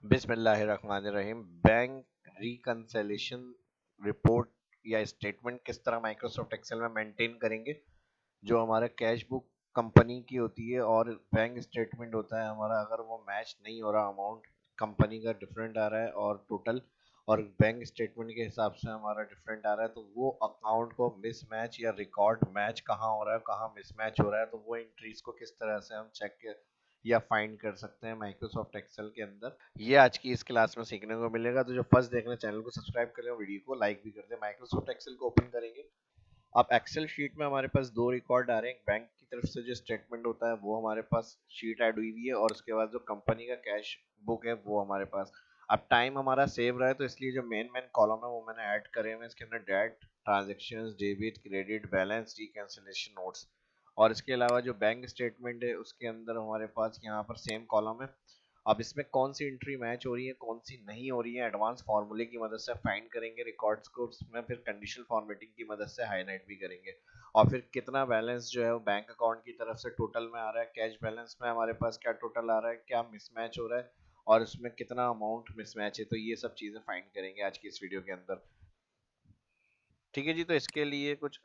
बिस्मिल्लाहिर्रहमानिर्रहीम। Bank reconciliation report या statement किस तरह माइक्रोसॉफ्ट एक्सेल में मेंटेन करेंगे। जो हमारा कैश बुक कंपनी की होती है और बैंक स्टेटमेंट होता है हमारा, अगर वो मैच नहीं हो रहा, अमाउंट कंपनी का डिफरेंट आ रहा है और टोटल और बैंक स्टेटमेंट के हिसाब से हमारा डिफरेंट आ रहा है, तो वो अकाउंट को मिसमैच या रिकॉर्ड मैच कहाँ हो रहा है, कहाँ मिसमैच हो रहा है, तो वो एंट्रीज को किस तरह से हम चेक या फाइंड कर सकते हैं माइक्रोसॉफ्ट एक्सेल के अंदर। ये आज की इस क्लास में सीखने को मिलेगा। तो जो फर्स्ट देख रहे हैं चैनल को सब्सक्राइब करें, वीडियो को लाइक भी कर दें। माइक्रोसॉफ्ट एक्सेल को ओपन करेंगे। अब एक्सेल शीट में हमारे पास दो रिकॉर्ड आ रहे हैं। बैंक की तरफ से जो स्टेटमेंट होता है वो हमारे पास शीट ऐड हुई हुई है और उसके बाद जो कंपनी का कैश बुक है वो हमारे पास। अब टाइम हमारा सेव रहा है तो इसलिए जो मेन मेन कॉलम है वो मैंने ऐड करे हुए हैं। इसके अंदर date, transactions, debit, credit, balance, reconciliation notes. और इसके अलावा जो बैंक स्टेटमेंट है उसके अंदर हमारे पास यहाँ पर सेम कॉलम है। अब इसमें कौन सी एंट्री मैच हो रही है, कौन सी नहीं हो रही है, एडवांस फार्मूले की मदद से फाइंड करेंगे रिकॉर्ड्स को। उसमें फिर कंडीशनल फॉर्मेटिंग की मदद से हाईलाइट भी करेंगे। और फिर कितना बैलेंस जो है वो बैंक अकाउंट की तरफ से टोटल में आ रहा है, कैश बैलेंस में हमारे पास क्या टोटल आ रहा है, क्या मिसमैच हो रहा है और उसमें कितना अमाउंट मिसमैच है, तो ये सब चीजें फाइंड करेंगे आज की इस वीडियो के अंदर। ठीक है जी, तो इसके लिए कुछ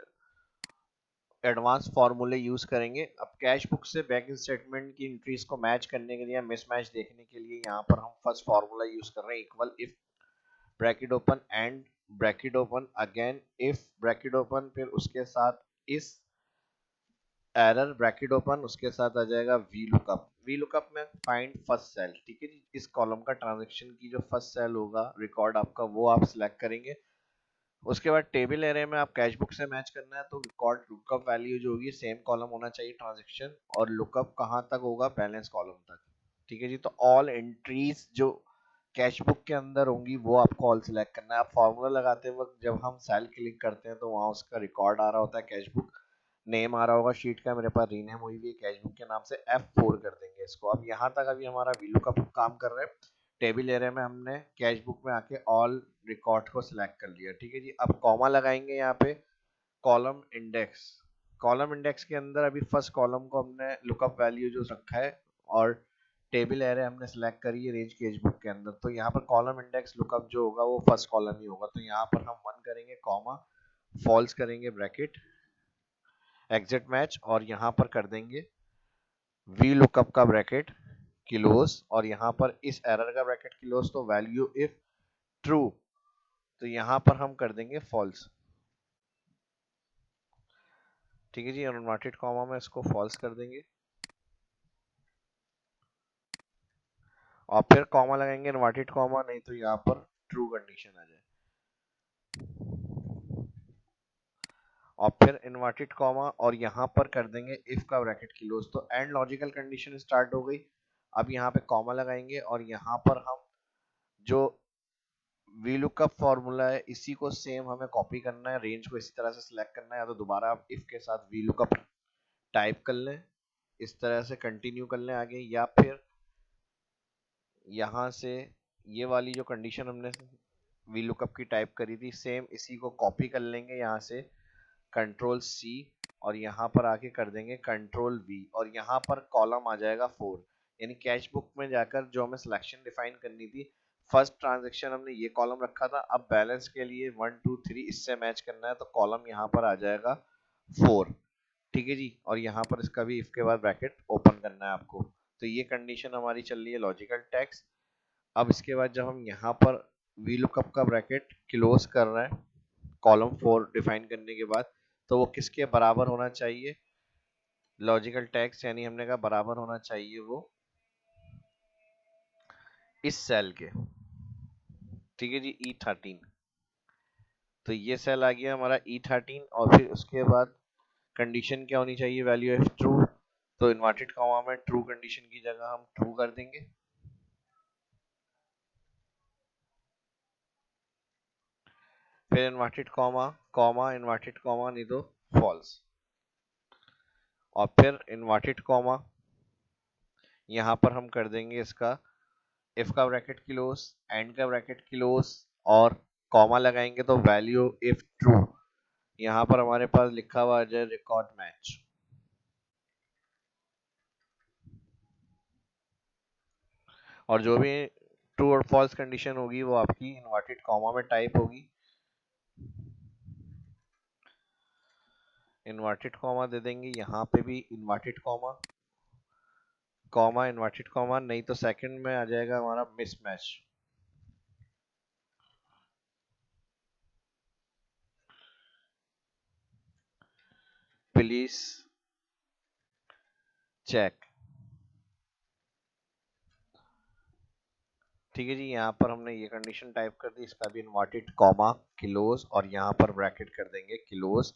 एडवांस फार्मूले यूज करेंगे। अब कैश बुक से बैंक स्टेटमेंट की एंट्रीज को मैच करने के लिए, मिसमैच देखने के लिए यहाँ पर हम फर्स्ट फार्मूला यूज कर रहे हैं, equal if bracket open and bracket open again if bracket open, फिर उसके साथ इस एरर ब्रैकेट ओपन, उसके साथ आ जाएगा वी लुकअप। वी लुकअप में फाइंड फर्स्ट सेल। ठीक है जी, इस कॉलम का ट्रांजेक्शन की जो फर्स्ट सेल होगा रिकॉर्ड आपका, वो आप सिलेक्ट करेंगे। उसके बाद टेबल एरे में आप कैश बुक से मैच करना है तो रिकॉर्ड लुकअप वैल्यू जो होगी सेम कॉलम होना चाहिए ट्रांजेक्शन, और लुकअप कहाँ तक होगा, बैलेंस कॉलम तक। ठीक है जी, तो ऑल एंट्रीज जो कैश बुक के अंदर होंगी वो आपको ऑल सिलेक्ट करना है। आप फॉर्मूला लगाते वक्त जब हम सेल क्लिक करते हैं तो वहाँ उसका रिकॉर्ड आ रहा होता है, कैश बुक नेम आ रहा होगा शीट का, मेरे पास रीनेम हुई हुई है कैश बुक के नाम से, F4 कर देंगे इसको। अब यहाँ तक अभी हमारा वीलू का काम कर रहा है। टेबल एरिया में हमने कैश बुक में आके ऑल रिकॉर्ड को सिलेक्ट कर लिया। ठीक है जी, अब कॉमा लगाएंगे यहाँ पे कॉलम इंडेक्स। कॉलम इंडेक्स के अंदर अभी फर्स्ट कॉलम को हमने लुकअप वैल्यू जो रखा है और टेबल एरे हमने सेलेक्ट करी है रेंज कैश बुक के अंदर, तो यहाँ पर कॉलम इंडेक्स लुकअप जो होगा वो फर्स्ट कॉलम ही होगा। तो यहाँ पर हम 1 करेंगे, कॉमा फॉल्स करेंगे, ब्रैकेट एग्जिट मैच, और यहाँ पर कर देंगे वी लुकअप का ब्रैकेट क्लोज, और यहाँ पर इस एरर का ब्रैकेट क्लोज, तो वैल्यू इफ ट्रू, तो यहाँ पर हम कर देंगे फॉल्स। ठीक है जी, अनवांटेड कॉमा में इसको फॉल्स कर देंगे और फिर कॉमा लगाएंगे, इनवर्टेड कॉमा, नहीं तो यहाँ पर ट्रू कंडीशन आ जाए, और फिर इनवर्टेड कॉमा और यहाँ पर कर देंगे इफ का ब्रैकेट क्लोज, तो एंड लॉजिकल कंडीशन स्टार्ट हो गई। अब यहाँ पे कॉमा लगाएंगे और यहाँ पर हम जो वी लुकअप फॉर्मूला है इसी को सेम हमें कॉपी करना है, रेंज को इसी तरह से सिलेक्ट करना है, या तो दोबारा आप इफ के साथ वी लुकअप टाइप कर लें, इस तरह से कंटिन्यू कर लें आगे, या फिर यहाँ से ये वाली जो कंडीशन हमने वी लुकअप की टाइप करी थी सेम इसी को कॉपी कर लेंगे यहाँ से, कंट्रोल सी, और यहाँ पर आके कर देंगे कंट्रोल वी, और यहाँ पर कॉलम आ जाएगा 4। यानी कैश बुक में जाकर जो हमें सिलेक्शन डिफाइन करनी थी, फर्स्ट ट्रांजेक्शन हमने ये कॉलम रखा था, अब बैलेंस के लिए 1 2 3 इससे मैच करना है, तो कॉलम यहाँ पर आ जाएगा 4। ठीक है जी, और यहाँ पर इसका भी इफ के बाद ब्रैकेट ओपन करना है आपको। तो ये कंडीशन हमारी चल रही है लॉजिकल टेक्स्ट। अब इसके बाद जब हम यहाँ पर वी लुकअप का ब्रैकेट क्लोज कर रहे हैं कॉलम 4 डिफाइन करने के बाद, तो वो किसके बराबर होना चाहिए, लॉजिकल टेक्स्ट, यानी हमने कहा बराबर होना चाहिए वो इस सेल के। ठीक है जी, E13, तो ये सेल आ गया हमारा E13, और फिर उसके बाद कंडीशन क्या होनी चाहिए, वैल्यू ऑफ ट्रू, तो इन्वर्टेड कॉमा में ट्रू कंडीशन की जगह हम ट्रू कर देंगे, फिर inverted comma, comma inverted comma, नहीं तो फॉल्स, और फिर इन्वर्टेड कॉमा, यहाँ पर हम कर देंगे इसका इफ का ब्रैकेट क्लोज, एंड का ब्रैकेट क्लोज, और कॉमा लगाएंगे तो वैल्यू इफ ट्रू, यहाँ पर हमारे पास लिखा हुआ आ जाए रिकॉर्ड मैच। और जो भी ट्रू और फॉल्स कंडीशन होगी वो आपकी इन्वर्टेड कॉमा में टाइप होगी, इन्वर्टेड कॉमा दे देंगे, यहाँ पे भी inverted comma, comma inverted comma, नहीं तो सेकंड में आ जाएगा हमारा मिसमैच। Please check. ठीक है जी, यहाँ पर हमने ये कंडीशन टाइप कर दी, इसका भी इन्वर्टेड कॉमा किलोज और यहाँ पर ब्रैकेट कर देंगे किलोज।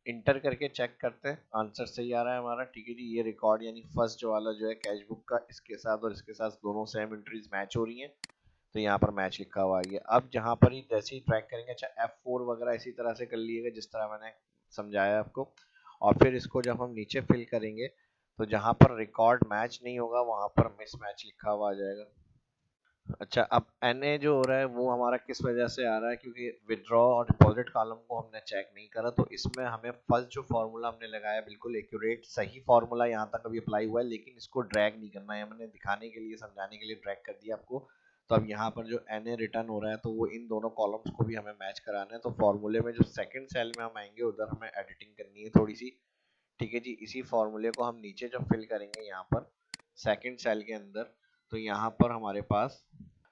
इंटर करके चेक करते हैं आंसर सही आ रहा है हमारा। ठीक है जी, ये रिकॉर्ड यानी फर्स्ट जो वाला जो है कैश बुक का, इसके साथ और इसके साथ दोनों सेम एंट्रीज मैच हो रही हैं, तो यहाँ पर मैच लिखा हुआ है। अब जहाँ पर ही जैसे ही ट्रैक करेंगे, अच्छा F4 वगैरह इसी तरह से कर लिएगा जिस तरह मैंने समझाया आपको, और फिर इसको जब हम नीचे फिल करेंगे तो जहाँ पर रिकॉर्ड मैच नहीं होगा वहां पर मिस मैच लिखा हुआ आ जाएगा। अच्छा, अब NA जो हो रहा है वो हमारा किस वजह से आ रहा है, क्योंकि विड्रॉ और डिपॉजिट कॉलम को हमने चेक नहीं करा, तो इसमें हमें फर्स्ट जो फॉर्मूला हमने लगाया बिल्कुल एक्यूरेट सही फॉर्मूला यहाँ तक अभी अप्लाई हुआ है, लेकिन इसको ड्रैग नहीं करना है, मैंने दिखाने के लिए समझाने के लिए ड्रैग कर दिया आपको। तो अब यहाँ पर जो NA रिटर्न हो रहा है तो वो इन दोनों कॉलम्स को भी हमें मैच कराना है, तो फॉर्मूले में जो सेकंड सेल में हम आएंगे उधर हमें एडिटिंग करनी है थोड़ी सी। ठीक है जी, इसी फॉर्मूले को हम नीचे जब फिल करेंगे यहाँ पर सेकंड सेल के अंदर, तो यहाँ पर हमारे पास,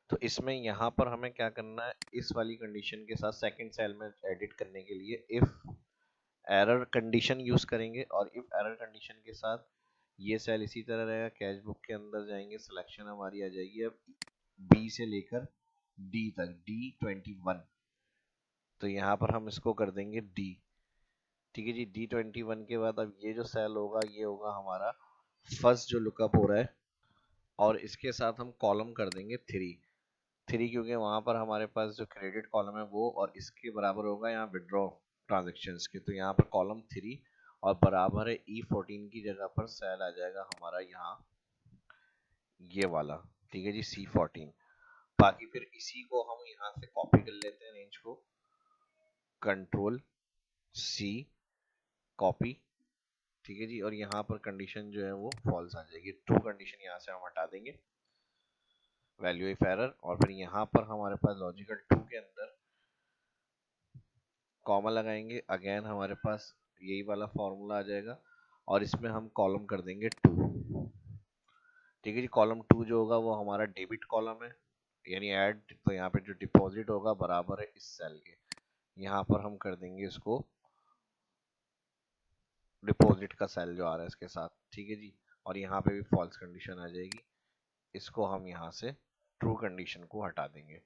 तो इसमें यहाँ पर हमें क्या करना है, इस वाली कंडीशन के साथ सेकंड सेल में एडिट करने के लिए इफ एरर कंडीशन यूज करेंगे, और इफ एरर कंडीशन के साथ ये सेल इसी तरह रहेगा, कैश बुक के अंदर जाएंगे, सिलेक्शन हमारी आ जाएगी अब बी से लेकर डी तक, D21, तो यहाँ पर हम इसको कर देंगे डी। ठीक है जी, D21 के बाद अब ये जो सेल होगा ये होगा हमारा फर्स्ट जो लुकअप हो रहा है, और इसके साथ हम कॉलम कर देंगे 3, क्योंकि वहां पर हमारे पास जो क्रेडिट कॉलम है वो और इसके बराबर होगा यहाँ विड्रॉ ट्रांजेक्शन्स के, तो यहाँ पर कॉलम 3 और बराबर है E14 की जगह पर सेल आ जाएगा हमारा यहाँ ये वाला। ठीक है जी, C14। बाकी फिर इसी को हम यहाँ से कॉपी कर लेते हैं रेंज को, Ctrl+C कॉपी। ठीक है जी, और यहाँ पर कंडीशन जो है वो फॉल्स आ जाएगी, ट्रू कंडीशन यहाँ से हम हटा देंगे, वैल्यू इफ एरर, और फिर यहाँ पर हमारे पास लॉजिकल 2 के अंदर कॉमा लगाएंगे, अगेन हमारे पास यही वाला फॉर्मूला आ जाएगा, और इसमें हम कॉलम कर देंगे 2। ठीक है जी, कॉलम 2 जो होगा वो हमारा डेबिट कॉलम है, यानी ऐड, तो यहाँ पे जो डिपॉजिट होगा बराबर है इस सेल के, यहाँ पर हम कर देंगे इसको डिपॉजिट का सेल जो आ रहा है इसके साथ। ठीक है जी, और यहाँ पे भी फॉल्स कंडीशन आ जाएगी, इसको हम यहाँ से ट्रू कंडीशन को हटा देंगे।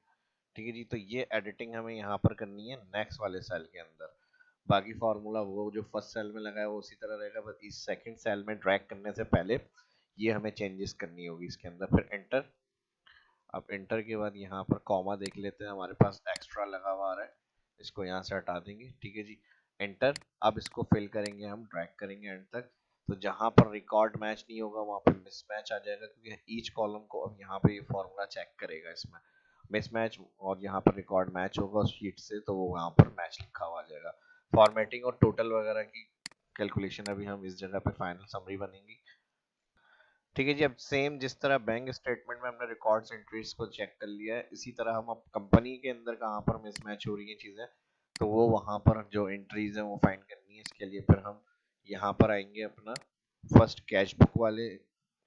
ठीक है जी, तो ये एडिटिंग हमें यहाँ पर करनी है नेक्स्ट वाले सेल के अंदर। बाकी फार्मूला वो जो फर्स्ट सेल में लगाया वो उसी तरह रहेगा, बस इस सेकंड सेल में ड्रैग करने से पहले ये हमें चेंजेस करनी होगी इसके अंदर। फिर एंटर, अब एंटर के बाद यहाँ पर कॉमा देख लेते हैं, हमारे पास एक्स्ट्रा लगा हुआ आ रहा है, इसको यहाँ से हटा देंगे। ठीक है जी, एंटर। अब इसको फिल करेंगे, हम ड्रैग करेंगे एंड तक, तो जहाँ पर रिकॉर्ड मैच नहीं होगा वहाँ पे मिसमैच आ जाएगा, क्योंकि ईच कॉलम को अब यहाँ पे ये फॉर्मूला चेक करेगा इसमें मिसमैच, और यहाँ पर रिकॉर्ड मैच होगा उस शीट से तो वो वहाँ पर मैच लिखा हुआ आ जाएगा। फॉर्मेटिंग और टोटल वगैरह की कैलकुलेशन अभी हम इस जगह पे फाइनल समरी बनेंगी। ठीक है जी, अब सेम जिस तरह बैंक स्टेटमेंट में हमने रिकॉर्ड्स एंट्रीज को चेक कर लिया है, इसी तरह हम अब कंपनी के अंदर कहाँ पर मिसमैच हो रही है चीज़ें, तो वो वहाँ पर जो एंट्रीज हैं वो फाइंड करनी है। इसके लिए फिर हम यहाँ पर आएंगे अपना फर्स्ट कैश बुक वाले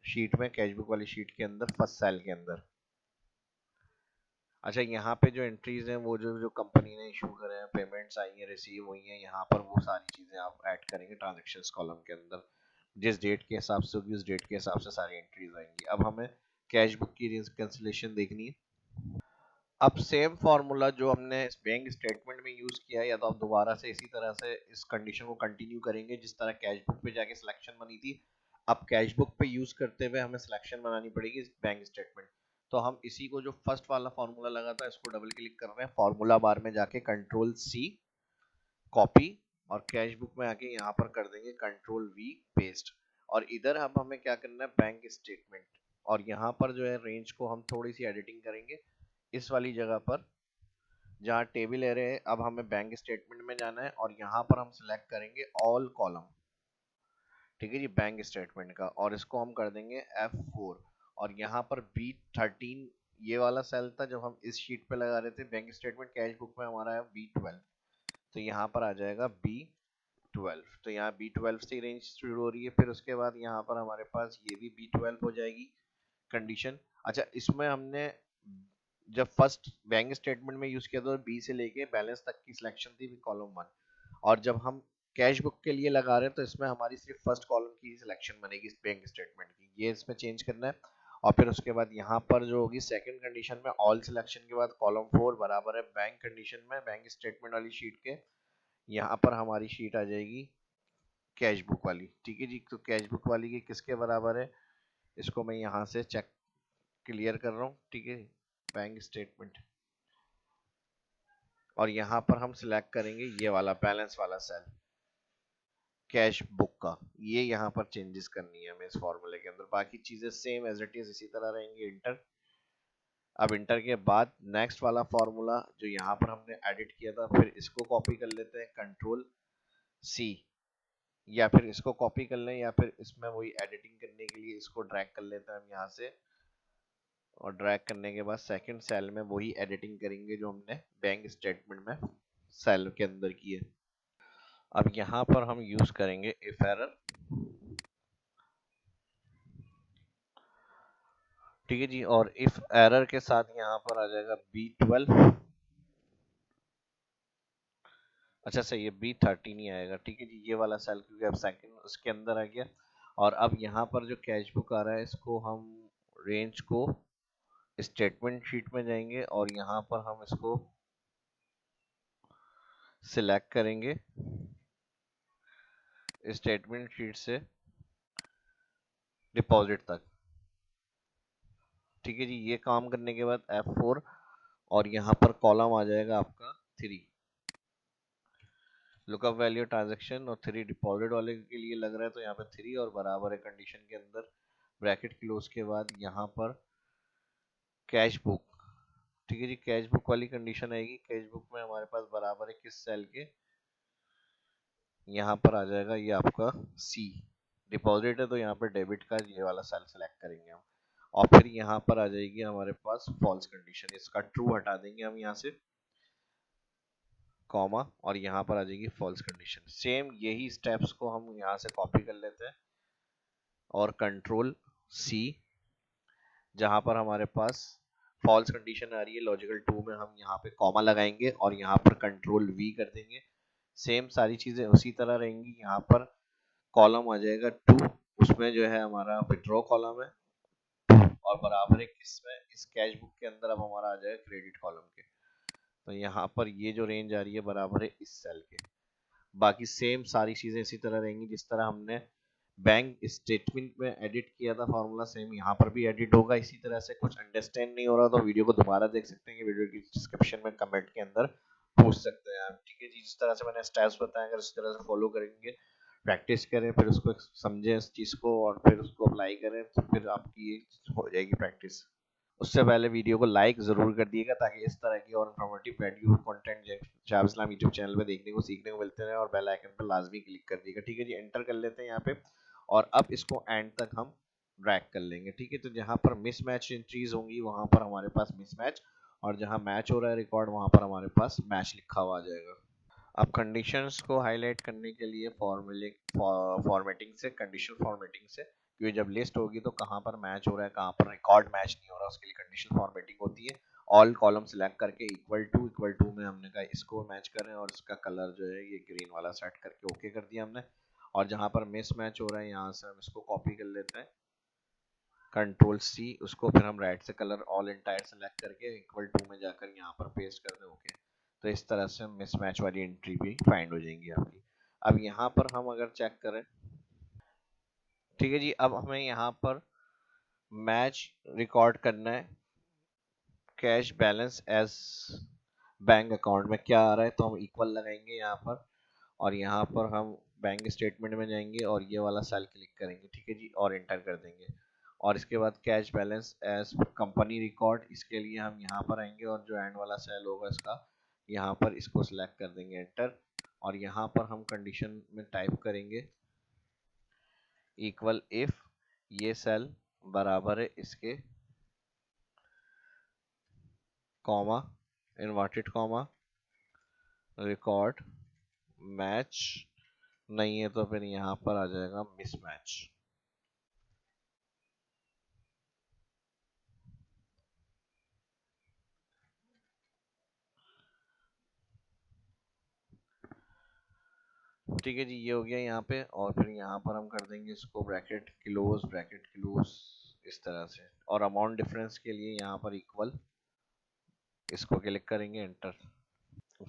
शीट में, कैश बुक वाली शीट के अंदर फर्स्ट सेल के अंदर। अच्छा, यहाँ पे जो एंट्रीज हैं वो जो जो कंपनी ने इशू करे हैं, पेमेंट्स आई हैं, रिसीव हुई हैं, यहाँ पर वो सारी चीज़ें आप ऐड करेंगे ट्रांजेक्शन्स कॉलम के अंदर, जिस डेट के हिसाब से होगी उस डेट के हिसाब से सारी एंट्रीज आएंगी। अब हमें कैश बुक की कैंसिलेशन देखनी है। अब सेम फार्मूला जो हमने बैंक स्टेटमेंट में यूज किया है, या तो आप दोबारा से इसी तरह से इस कंडीशन को कंटिन्यू करेंगे जिस तरह कैश बुक पे जाके सिलेक्शन बनी थी, अब कैश बुक पे यूज करते हुए हमें सिलेक्शन बनानी पड़ेगी बैंक स्टेटमेंट। तो हम इसी को जो फर्स्ट वाला फार्मूला लगा था इसको डबल क्लिक कर रहे हैं, फार्मूला बार में जाके Ctrl+C कॉपी, और कैश बुक में आके यहाँ पर कर देंगे Ctrl+V पेस्ट, और इधर अब हमें क्या करना है बैंक स्टेटमेंट, और यहाँ पर जो है रेंज को हम थोड़ी सी एडिटिंग करेंगे इस वाली जगह पर जहाँ टेबल एरे है। अब हमें बैंक स्टेटमेंट में जाना है और यहाँ पर हम सिलेक्ट करेंगे ऑल कॉलम। ठीक है जी, बैंक स्टेटमेंट का, और इसको हम कर देंगे F4, और यहाँ पर B13 ये वाला सेल था जब हम इस शीट पे लगा रहे थे बैंक स्टेटमेंट कैश बुक में हमारा है B12, तो यहाँ पर आ जाएगा B12, तो यहाँ B12 से रेंज शुरू हो रही है। फिर उसके बाद यहाँ पर हमारे पास ये भी B12 हो जाएगी कंडीशन। अच्छा, इसमें हमने जब फर्स्ट बैंक स्टेटमेंट में यूज किया था बी से लेके बैलेंस तक की सिलेक्शन थी कॉलम 1, और जब हम कैश बुक के लिए लगा रहे हैं तो इसमें हमारी सिर्फ फर्स्ट कॉलम की सिलेक्शन बनेगी इस बैंक स्टेटमेंट की, ये इसमें चेंज करना है। और फिर उसके बाद यहाँ पर जो होगी सेकंड कंडीशन में ऑल सिलेक्शन के बाद कॉलम 4 बराबर है बैंक कंडीशन में बैंक स्टेटमेंट वाली शीट के, यहाँ पर हमारी शीट आ जाएगी कैश बुक वाली। ठीक है जी, तो कैश बुक वाली की किसके बराबर है, इसको मैं यहाँ से चेक क्लियर कर रहा हूँ। ठीक है, बैंक स्टेटमेंट, और यहाँ पर हम सिलेक्ट करेंगे ये वाला बैलेंस वाला सेल कैश बुक का, ये यहाँ पर चेंजेस करनी है हमें इस फॉर्मूले के अंदर। बाकी चीजें सेम एज इट इज इसी तरह रहेंगी। इंटर, अब इंटर के बाद नेक्स्ट वाला फॉर्मूला जो यहाँ पर हमने एडिट किया था, फिर इसको कॉपी कर लेते हैं कंट्रोल सी, या फिर इसको कॉपी कर लें, या फिर इसमें वही एडिटिंग करने के लिए इसको ड्रैग कर लेते हैं हम यहाँ से, और ड्रैग करने के बाद सेकंड सेल में वही एडिटिंग करेंगे जो हमने बैंक स्टेटमेंट में सेल के अंदर की है। अब यहाँ पर हम यूज करेंगे इफ एरर। ठीक है जी, और इफ एरर के साथ यहाँ पर आ जाएगा B12। अच्छा सही है, B13 ही आएगा। ठीक है जी, ये वाला सेल क्योंकि अब सेकंड उसके अंदर आ गया। और अब यहाँ पर जो कैश बुक आ रहा है इसको हम रेंज को स्टेटमेंट शीट में जाएंगे और यहाँ पर हम इसको सिलेक्ट करेंगे स्टेटमेंट शीट से डिपॉजिट तक। ठीक है जी, ये काम करने के बाद F4, और यहाँ पर कॉलम आ जाएगा आपका 3, लुकअप वैल्यू ट्रांजैक्शन, और 3 डिपॉजिट वाले के लिए लग रहा है तो यहाँ पे 3 और बराबर है कंडीशन के अंदर ब्रैकेट क्लोज के बाद यहाँ पर कैश बुक। ठीक है जी, कैश बुक वाली कंडीशन आएगी। कैश बुक में हमारे पास बराबर है किस सेल के, यहाँ पर आ जाएगा ये आपका सी, डिपॉजिट है तो यहाँ पर डेबिट का ये वाला सेल सेलेक्ट करेंगे हम, और फिर यहाँ पर आ जाएगी हमारे पास फॉल्स कंडीशन, इसका ट्रू हटा देंगे हम यहाँ से, कॉमा, और यहाँ पर आ जाएगी फॉल्स कंडीशन। सेम यही स्टेप्स को हम यहाँ से कॉपी कर लेते हैं और कंट्रोल सी, जहाँ पर हमारे पास फॉल्स कंडीशन आ रही है लॉजिकल 2 में, हम यहाँ पे कॉमा लगाएंगे और यहाँ पर कंट्रोल वी कर देंगे। सेम सारी चीजें उसी तरह रहेंगी। यहाँ पर कॉलम आ जाएगा 2, उसमें जो है हमारा विड्रॉ कॉलम है, और बराबर है किसमें, इस कैश बुक के अंदर अब हमारा आ जाएगा क्रेडिट कॉलम के। तो यहाँ पर ये जो रेंज आ रही है बराबर है इस सेल के। बाकी सेम सारी चीजें इसी तरह रहेंगी जिस तरह हमने बैंक स्टेटमेंट में एडिट किया था फॉर्मूला, सेम यहाँ पर भी एडिट होगा इसी तरह से। कुछ अंडरस्टैंड नहीं हो रहा तो वीडियो को दोबारा देख सकते हैं, वीडियो की डिस्क्रिप्शन में कमेंट के अंदर पूछ सकते हैं आप। ठीक है जी, जिस तरह से मैंने स्टेप्स बताए अगर इस तरह से फॉलो करेंगे, प्रैक्टिस करें, फिर उसको समझें इस चीज को और फिर उसको अप्लाई करें, तो फिर आपकी ये हो जाएगी प्रैक्टिस। उससे पहले वीडियो को लाइक जरूर कर दिएगा ताकि इस तरह की और इन्फॉर्मेटिव वैल्यू कंटेंट शाब इस्लाम यूट्यूब चैनल पे देखने को सीखने को मिलते रहे, और बेल आइकन पर लाजमी क्लिक कर दिएगा। ठीक है जी, एंटर कर लेते हैं यहाँ पे, और अब इसको एंड तक हम ड्रैग कर लेंगे। ठीक है, तो जहाँ पर मिसमैच एंट्रीज होंगी वहां पर हमारे पास मिसमैच, और जहाँ मैच हो रहा है रिकॉर्ड वहां पर हमारे पास मैच लिखा हुआ आ जाएगा। अब कंडीशंस को हाईलाइट करने के लिए फॉर्मूले फॉर्मेटिंग से, कंडीशनल फॉर्मेटिंग से, क्योंकि जब लिस्ट होगी तो कहाँ पर मैच हो रहा है कहाँ पर रिकॉर्ड मैच नहीं हो रहा, उसके लिए कंडीशनल फॉर्मेटिंग होती है। ऑल कॉलम सिलेक्ट करके इक्वल टू में हमने कहा इसको मैच करें, और इसका कलर जो है ये ग्रीन वाला सेट करके ओके कर दिया हमने। और जहाँ पर मिस मैच हो रहा है यहाँ से हम इसको कॉपी कर लेते हैं कंट्रोल सी, उसको फिर हम राइट से कलर ऑल एंटायर सेलेक्ट करके इक्वल टू में जाकर यहाँ पर पेस्ट कर दें ओके। तो इस तरह से मिसमैच वाली एंट्री भी फाइंड हो जाएंगी आपकी। अब यहाँ पर हम अगर चेक करें, ठीक है जी, अब हमें यहाँ पर मैच रिकॉर्ड करना है cash balance as bank account में क्या आ रहा है, तो हम इक्वल लगाएंगे यहाँ पर, और यहाँ पर हम बैंक स्टेटमेंट में जाएंगे और ये वाला सेल क्लिक करेंगे। ठीक है जी, और एंटर कर देंगे, और इसके बाद cash balance as company record, इसके लिए हम यहाँ पर आएंगे और जो एंड वाला सेल होगा इसका यहाँ पर इसको सिलेक्ट कर देंगे एंटर, और यहाँ पर हम कंडीशन में टाइप करेंगे इक्वल इफ ये सेल बराबर है इसके comma, inverted comma, record match नहीं है तो फिर यहाँ पर आ जाएगा मिसमैच। ठीक है जी, ये हो गया यहाँ पे। और फिर यहाँ पर हम कर देंगे इसको ब्रैकेट क्लोज इस तरह से। और अमाउंट डिफरेंस के लिए यहाँ पर इक्वल, इसको क्लिक करेंगे, एंटर।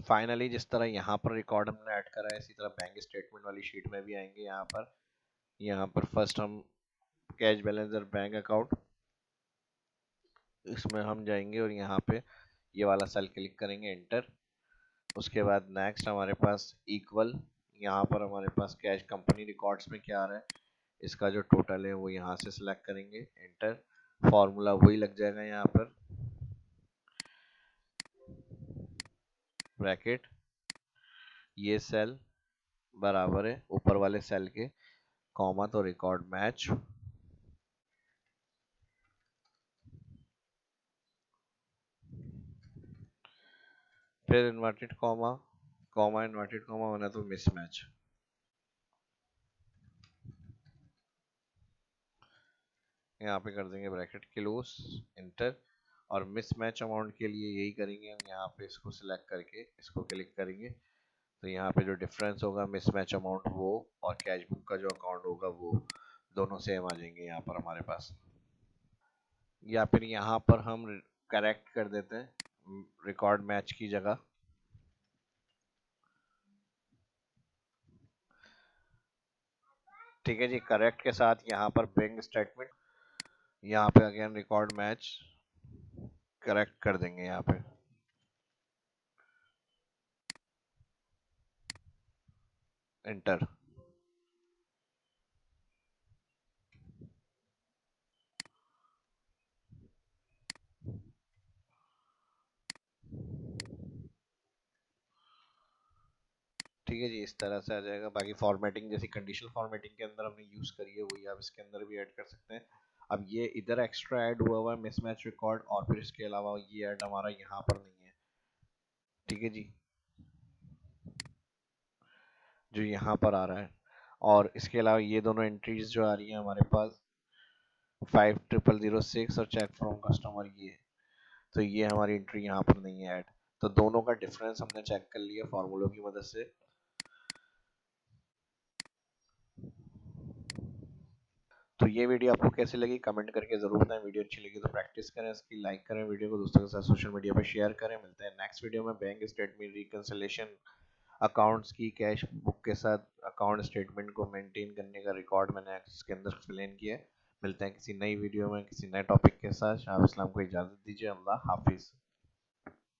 फाइनली जिस तरह यहाँ पर रिकॉर्ड हमने ऐड करा है, इसी तरह बैंक स्टेटमेंट वाली शीट में भी आएंगे। यहाँ पर फर्स्ट हम कैश बैलेंस और बैंक अकाउंट, इसमें हम जाएंगे और यहाँ पे ये वाला सेल क्लिक करेंगे, एंटर। उसके बाद नेक्स्ट हमारे पास इक्वल, यहाँ पर हमारे पास कैश कंपनी रिकॉर्ड्स में क्या आ रहा है, इसका जो टोटल है वो यहाँ से सिलेक्ट करेंगे, एंटर। फॉर्मूला वही लग जाएगा यहाँ पर, ब्रैकेट, ये सेल बराबर है ऊपर वाले सेल के, कॉमा तो रिकॉर्ड मैच, फिर inverted comma, comma inverted comma होना तो मिसमैच। यहाँ पे कर देंगे ब्रैकेट क्लोज, एंटर। और मिसमैच अमाउंट के लिए यही करेंगे हम, यहाँ पे इसको सिलेक्ट करके इसको क्लिक करेंगे, तो यहाँ पे जो डिफरेंस होगा मिसमैच अमाउंट वो और कैश बुक का जो अकाउंट होगा वो दोनों सेम आ जाएंगे यहाँ पर हमारे पास। या फिर यहाँ पर हम करेक्ट कर देते हैं रिकॉर्ड मैच की जगह, ठीक है जी। करेक्ट के साथ यहाँ पर बैंक स्टेटमेंट, यहाँ पे अगेन रिकॉर्ड मैच करेक्ट कर देंगे यहाँ पे, एंटर। ठीक है जी, इस तरह से आ जाएगा। बाकी फॉर्मेटिंग जैसी कंडीशनल फॉर्मेटिंग के अंदर हमने यूज करी है वही आप इसके अंदर भी ऐड कर सकते हैं। अब ये इधर एक्स्ट्रा ऐड हुआ हुआ है मिसमैच रिकॉर्ड, और फिर इसके अलावा ये ऐड हमारा यहाँ पर नहीं है, ठीक है जी, जो यहाँ पर आ रहा है। और इसके अलावा ये दोनों एंट्रीज जो आ रही है हमारे पास 5006 और चेक फ्रॉम कस्टमर, ये तो ये हमारी एंट्री यहाँ पर नहीं है ऐड। तो दोनों का डिफरेंस हमने चेक कर लिया फॉर्मूलों की मदद से। तो ये वीडियो आपको कैसी लगी कमेंट करके जरूर बताएं। वीडियो अच्छी लगी तो प्रैक्टिस करें इसकी, लाइक करें, वीडियो को दोस्तों के साथ सोशल मीडिया पर शेयर करें। मिलते हैं नेक्स्ट वीडियो में बैंक स्टेटमेंट रिकंसिलिएशन, अकाउंट्स की कैश बुक के साथ अकाउंट स्टेटमेंट को मेंटेन करने का रिकॉर्ड मैंने इसके अंदर एक्सप्लेन किया है। मिलते हैं किसी नई वीडियो में किसी नए टॉपिक के साथ। शाह इस्लाम को इजाज़त दीजिए। अल्लाह हाफिज़।